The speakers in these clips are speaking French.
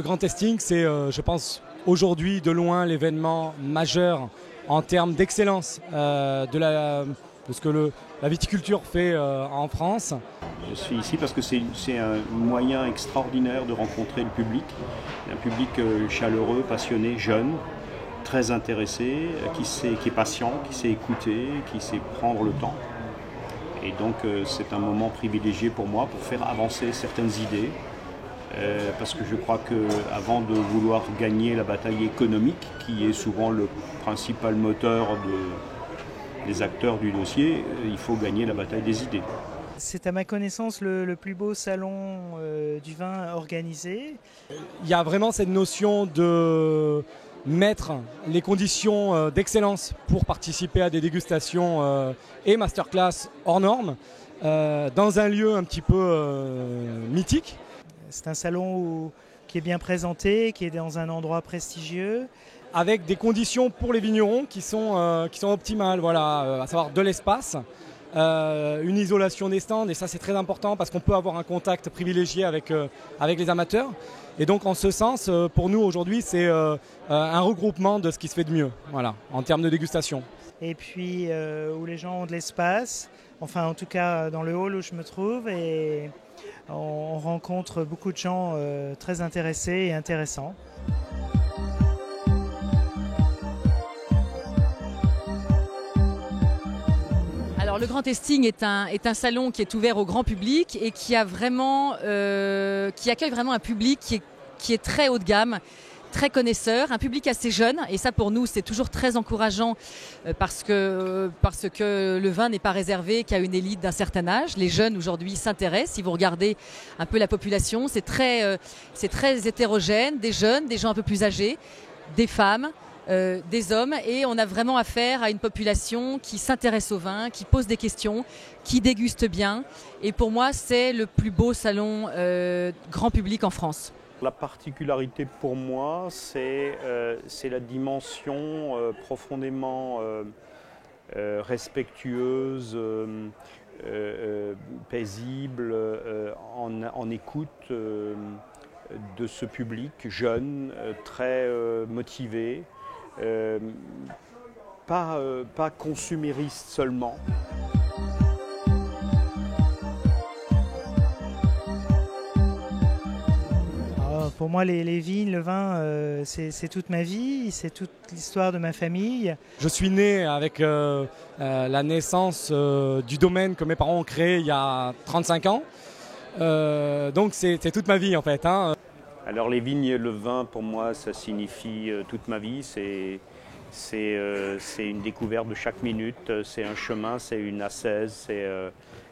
Grand Testing, c'est, je pense, aujourd'hui de loin l'événement majeur en termes d'excellence de ce que la viticulture fait en France. Je suis ici parce que c'est un moyen extraordinaire de rencontrer le public. Un public chaleureux, passionné, jeune, très intéressé, qui est patient, qui sait écouter, qui sait prendre le temps. Et donc c'est un moment privilégié pour moi pour faire avancer certaines idées. Parce que je crois qu'avant de vouloir gagner la bataille économique, qui est souvent le principal moteur des acteurs du dossier, il faut gagner la bataille des idées. C'est à ma connaissance le plus beau salon du vin organisé. Il y a vraiment cette notion de mettre les conditions d'excellence pour participer à des dégustations et masterclass hors normes dans un lieu un petit peu mythique. C'est un salon qui est bien présenté, qui est dans un endroit prestigieux. Avec des conditions pour les vignerons qui sont optimales, voilà, à savoir de l'espace, une isolation des stands, et ça c'est très important parce qu'on peut avoir un contact privilégié avec les amateurs. Et donc en ce sens, pour nous aujourd'hui, c'est un regroupement de ce qui se fait de mieux, voilà, en termes de dégustation. Et puis où les gens ont de l'espace, enfin en tout cas dans le hall où je me trouve, et on rencontre beaucoup de gens très intéressés et intéressants. Alors le Grand Testing est un salon qui est ouvert au grand public et qui accueille vraiment un public qui est très haut de gamme, très connaisseur, un public assez jeune, et ça pour nous c'est toujours très encourageant parce que le vin n'est pas réservé qu'à une élite d'un certain âge. Les jeunes aujourd'hui s'intéressent. Si vous regardez un peu la population, c'est très hétérogène, des jeunes, des gens un peu plus âgés, des femmes, des hommes, et on a vraiment affaire à une population qui s'intéresse au vin, qui pose des questions, qui déguste bien, et pour moi c'est le plus beau salon grand public en France. La particularité pour moi, c'est la dimension profondément respectueuse, paisible, en écoute de ce public jeune, très motivé, pas consumériste seulement. Pour moi, les vignes, le vin, c'est toute ma vie, c'est toute l'histoire de ma famille. Je suis né avec la naissance du domaine que mes parents ont créé il y a 35 ans. Donc c'est toute ma vie en fait. Hein. Alors les vignes et le vin, pour moi, ça signifie toute ma vie. C'est une découverte de chaque minute, c'est un chemin, c'est une ascèse,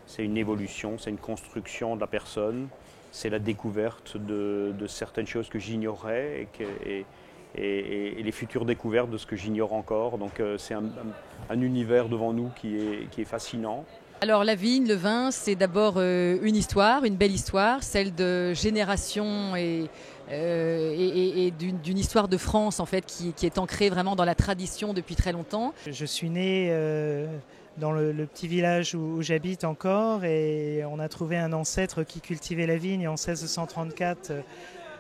c'est une évolution, c'est une construction de la personne. C'est la découverte de certaines choses que j'ignorais et les futures découvertes de ce que j'ignore encore. Donc c'est un univers devant nous qui est fascinant. Alors la vigne, le vin, c'est d'abord une histoire, une belle histoire, celle de générations et d'une histoire de France en fait qui est ancrée vraiment dans la tradition depuis très longtemps. Je suis né dans le petit village où j'habite encore, et on a trouvé un ancêtre qui cultivait la vigne en 1634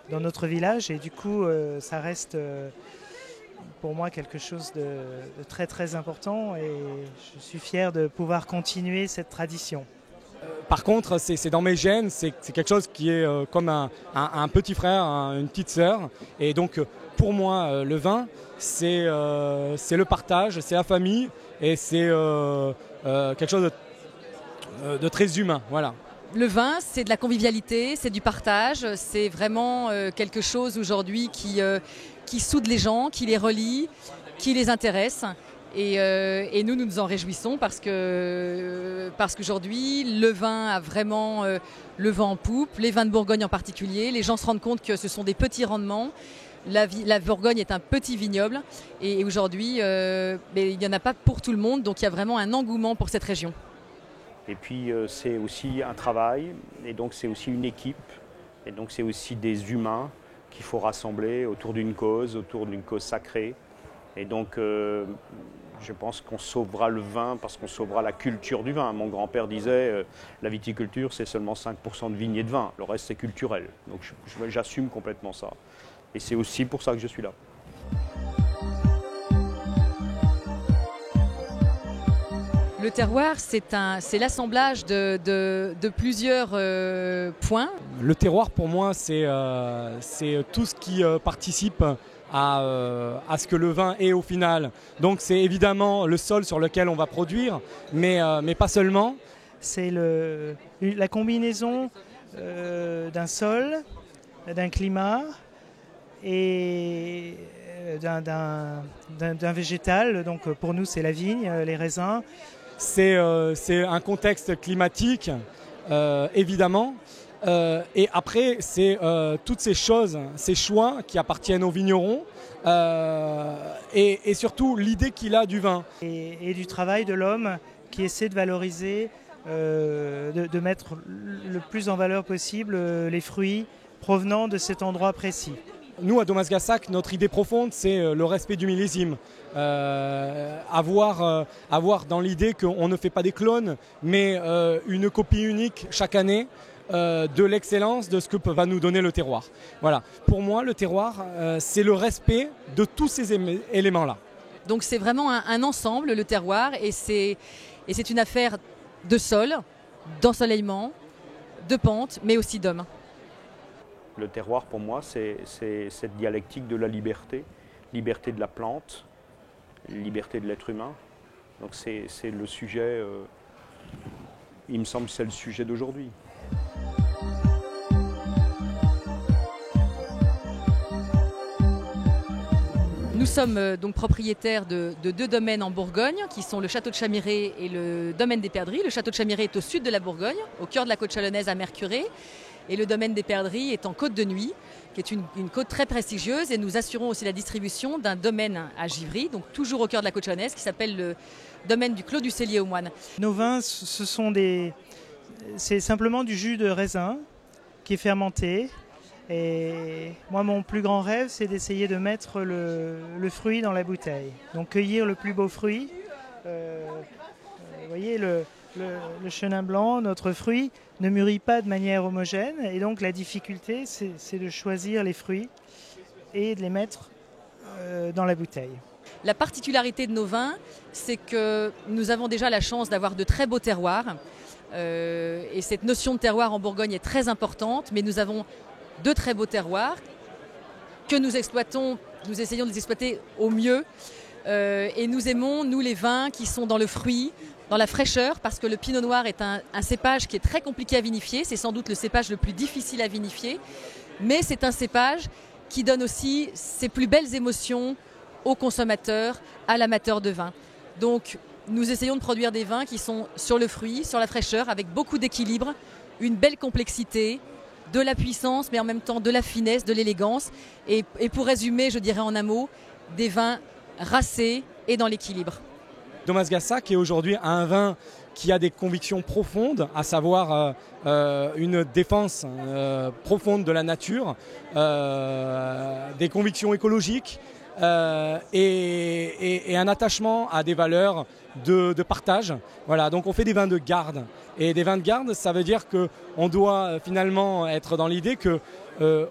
dans notre village, et du coup ça reste pour moi quelque chose de très très important, et je suis fier de pouvoir continuer cette tradition. Par contre, c'est dans mes gènes, c'est quelque chose qui est comme un petit frère, une petite sœur, et donc pour moi le vin c'est le partage, c'est la famille, et c'est quelque chose de très humain, voilà. Le vin, c'est de la convivialité, c'est du partage, c'est vraiment quelque chose aujourd'hui qui soude les gens, qui les relie, qui les intéresse. Et nous nous en réjouissons parce qu'aujourd'hui, le vin a vraiment le vent en poupe, les vins de Bourgogne en particulier. Les gens se rendent compte que ce sont des petits rendements. La Bourgogne est un petit vignoble, et aujourd'hui, il n'y en a pas pour tout le monde, donc il y a vraiment un engouement pour cette région. Et puis c'est aussi un travail, et donc c'est aussi une équipe, et donc c'est aussi des humains qu'il faut rassembler autour d'une cause sacrée. Et donc, je pense qu'on sauvera le vin parce qu'on sauvera la culture du vin. Mon grand-père disait la viticulture, c'est seulement 5% de vignes et de vin. Le reste, c'est culturel. Donc, j'assume complètement ça. Et c'est aussi pour ça que je suis là. Le terroir, c'est l'assemblage de plusieurs points. Le terroir, pour moi, c'est tout ce qui participe à ce que le vin est au final. Donc c'est évidemment le sol sur lequel on va produire, mais pas seulement. C'est la combinaison d'un sol, d'un climat et d'un végétal. Donc pour nous, c'est la vigne, les raisins. C'est un contexte climatique, évidemment. Et après, c'est toutes ces choses, ces choix qui appartiennent aux vignerons et surtout l'idée qu'il a du vin. Et du travail de l'homme qui essaie de valoriser, de mettre le plus en valeur possible les fruits provenant de cet endroit précis. Nous, à Domaze Gassac, notre idée profonde, c'est le respect du millésime. Avoir dans l'idée qu'on ne fait pas des clones, mais une copie unique chaque année de l'excellence de ce que va nous donner le terroir. Voilà. Pour moi, le terroir, c'est le respect de tous ces éléments-là. Donc c'est vraiment un ensemble, le terroir, et c'est une affaire de sol, d'ensoleillement, de pente, mais aussi d'homme. Le terroir, pour moi, c'est cette dialectique de la liberté, liberté de la plante, liberté de l'être humain. Donc c'est le sujet, il me semble que c'est le sujet d'aujourd'hui. Nous sommes donc propriétaires de 2 domaines en Bourgogne, qui sont le château de Chamiré et le domaine des Perdrix. Le château de Chamiré est au sud de la Bourgogne, au cœur de la côte chalonnaise à Mercurey. Et le domaine des Perdrix est en Côte de Nuit, qui est une côte très prestigieuse. Et nous assurons aussi la distribution d'un domaine à Givry, donc toujours au cœur de la côte chalonnaise, qui s'appelle le domaine du Clos du Cellier aux Moines. Nos vins, c'est simplement du jus de raisin qui est fermenté. Et moi, mon plus grand rêve, c'est d'essayer de mettre le fruit dans la bouteille. Donc cueillir le plus beau fruit. Vous voyez, le chenin blanc, notre fruit, ne mûrit pas de manière homogène. Et donc la difficulté, c'est de choisir les fruits et de les mettre dans la bouteille. La particularité de nos vins, c'est que nous avons déjà la chance d'avoir de très beaux terroirs. Et cette notion de terroir en Bourgogne est très importante, mais nous avons de très beaux terroirs que nous exploitons, nous essayons de les exploiter au mieux. Et nous aimons, nous, les vins qui sont dans le fruit, dans la fraîcheur, parce que le pinot noir est un cépage qui est très compliqué à vinifier. C'est sans doute le cépage le plus difficile à vinifier, mais c'est un cépage qui donne aussi ses plus belles émotions aux consommateurs, à l'amateur de vin. Donc nous essayons de produire des vins qui sont sur le fruit, sur la fraîcheur, avec beaucoup d'équilibre, une belle complexité, de la puissance, mais en même temps de la finesse, de l'élégance. Et pour résumer, je dirais en un mot, des vins racés et dans l'équilibre. Domaze Gassac est aujourd'hui un vin qui a des convictions profondes, à savoir une défense profonde de la nature, des convictions écologiques et un attachement à des valeurs de partage. Voilà, donc on fait des vins de garde. Et des vins de garde, ça veut dire qu'on doit finalement être dans l'idée que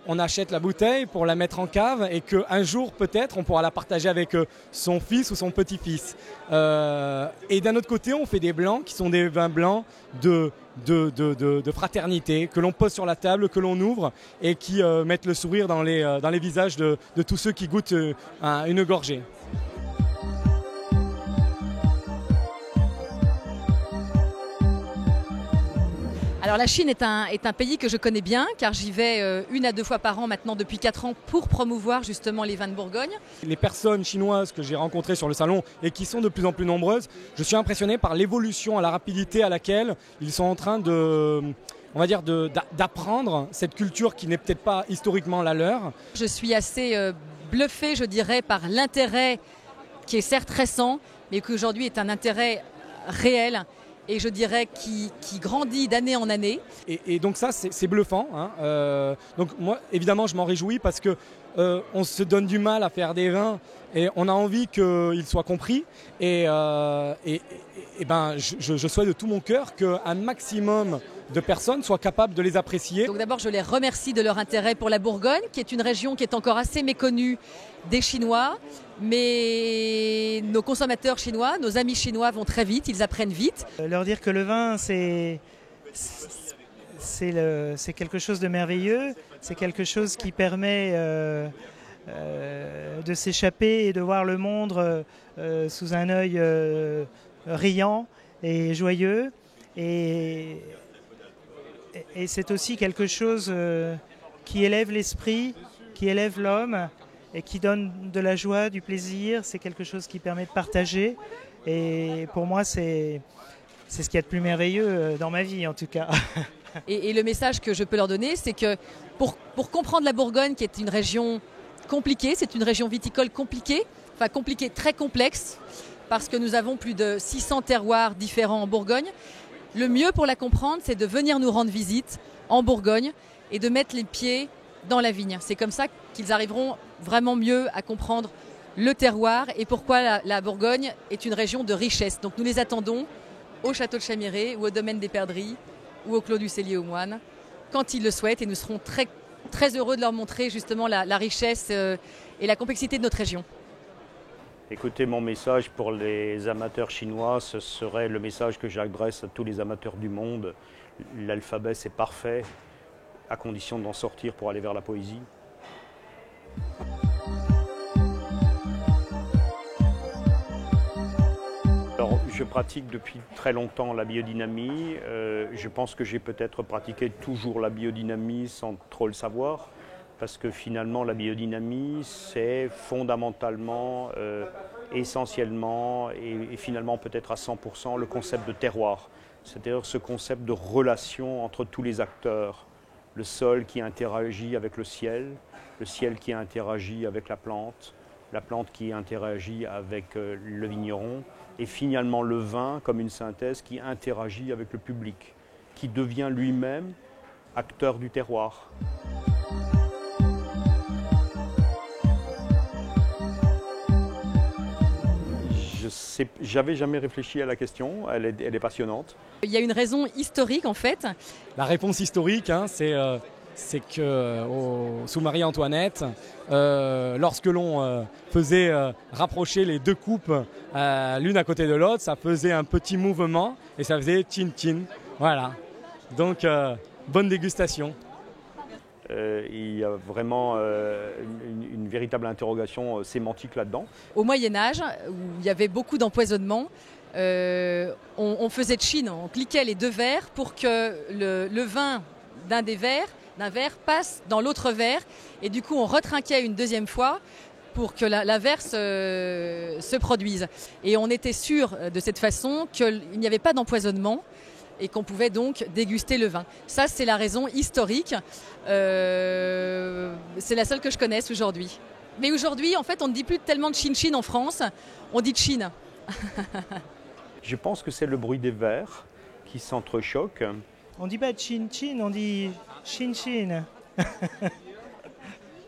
on achète la bouteille pour la mettre en cave et qu'un jour peut-être on pourra la partager avec son fils ou son petit-fils. Et d'un autre côté, on fait des blancs qui sont des vins blancs de fraternité, que l'on pose sur la table, que l'on ouvre et qui mettent le sourire dans les visages de tous ceux qui goûtent une gorgée. Alors la Chine est un pays que je connais bien car j'y vais 1 à 2 fois par an maintenant depuis 4 ans pour promouvoir justement les vins de Bourgogne. Les personnes chinoises que j'ai rencontrées sur le salon et qui sont de plus en plus nombreuses, je suis impressionné par l'évolution, à la rapidité à laquelle ils sont en train d'apprendre cette culture qui n'est peut-être pas historiquement la leur. Je suis assez bluffée, je dirais, par l'intérêt qui est certes récent, mais qui aujourd'hui est un intérêt réel et je dirais qui grandit d'année en année. Et donc ça, c'est bluffant, hein. Donc moi, évidemment, je m'en réjouis parce que on se donne du mal à faire des vins et on a envie qu'ils soient compris. Et ben, je souhaite de tout mon cœur qu'un maximum de personnes soient capables de les apprécier. Donc d'abord, je les remercie de leur intérêt pour la Bourgogne, qui est une région qui est encore assez méconnue des Chinois. Mais nos consommateurs chinois, nos amis chinois vont très vite, ils apprennent vite. Leur dire que le vin, c'est quelque chose de merveilleux, c'est quelque chose qui permet de s'échapper et de voir le monde sous un œil riant et joyeux. Et c'est aussi quelque chose qui élève l'esprit, qui élève l'homme et qui donne de la joie, du plaisir. C'est quelque chose qui permet de partager. Et pour moi, c'est ce qu'il y a de plus merveilleux dans ma vie, en tout cas. Et le message que je peux leur donner, c'est que pour comprendre la Bourgogne, qui est une région compliquée, c'est une région viticole compliquée, enfin compliquée, très complexe, parce que nous avons plus de 600 terroirs différents en Bourgogne. Le mieux pour la comprendre, c'est de venir nous rendre visite en Bourgogne et de mettre les pieds dans la vigne. C'est comme ça qu'ils arriveront vraiment mieux à comprendre le terroir et pourquoi la Bourgogne est une région de richesse. Donc nous les attendons au château de Chamiré ou au domaine des Perdrix ou au Clos du Cellier aux Moines quand ils le souhaitent, et nous serons très, très heureux de leur montrer justement la richesse et la complexité de notre région. Écoutez, mon message pour les amateurs chinois, ce serait le message que j'adresse à tous les amateurs du monde. L'alphabet, c'est parfait, à condition d'en sortir pour aller vers la poésie. Alors, je pratique depuis très longtemps la biodynamie. Je pense que j'ai peut-être pratiqué toujours la biodynamie sans trop le savoir, parce que finalement, la biodynamie, c'est fondamentalement, essentiellement et finalement peut-être à 100% le concept de terroir. C'est-à-dire ce concept de relation entre tous les acteurs. Le sol qui interagit avec le ciel qui interagit avec la plante qui interagit avec le vigneron, et finalement le vin comme une synthèse qui interagit avec le public, qui devient lui-même acteur du terroir. J'avais jamais réfléchi à la question, elle est passionnante. Il y a une raison historique en fait. La réponse historique, hein, c'est que sous Marie-Antoinette, lorsque l'on faisait rapprocher les deux coupes l'une à côté de l'autre, ça faisait un petit mouvement et ça faisait tchin-tchin. Voilà. Donc, bonne dégustation. Il y a vraiment une véritable interrogation sémantique là-dedans. Au Moyen-Âge, où il y avait beaucoup d'empoisonnement, on faisait tchin, on cliquait les deux verres pour que le vin d'un verre passe dans l'autre verre, et du coup on retrinquait une deuxième fois pour que l'inverse se produise. Et on était sûr de cette façon qu'il n'y avait pas d'empoisonnement et qu'on pouvait donc déguster le vin. Ça, c'est la raison historique. C'est la seule que je connaisse aujourd'hui. Mais aujourd'hui, en fait, on ne dit plus tellement de chin-chin en France, on dit chin. Je pense que c'est le bruit des verres qui s'entrechoquent. On ne dit pas chin-chin, on dit chin-chin.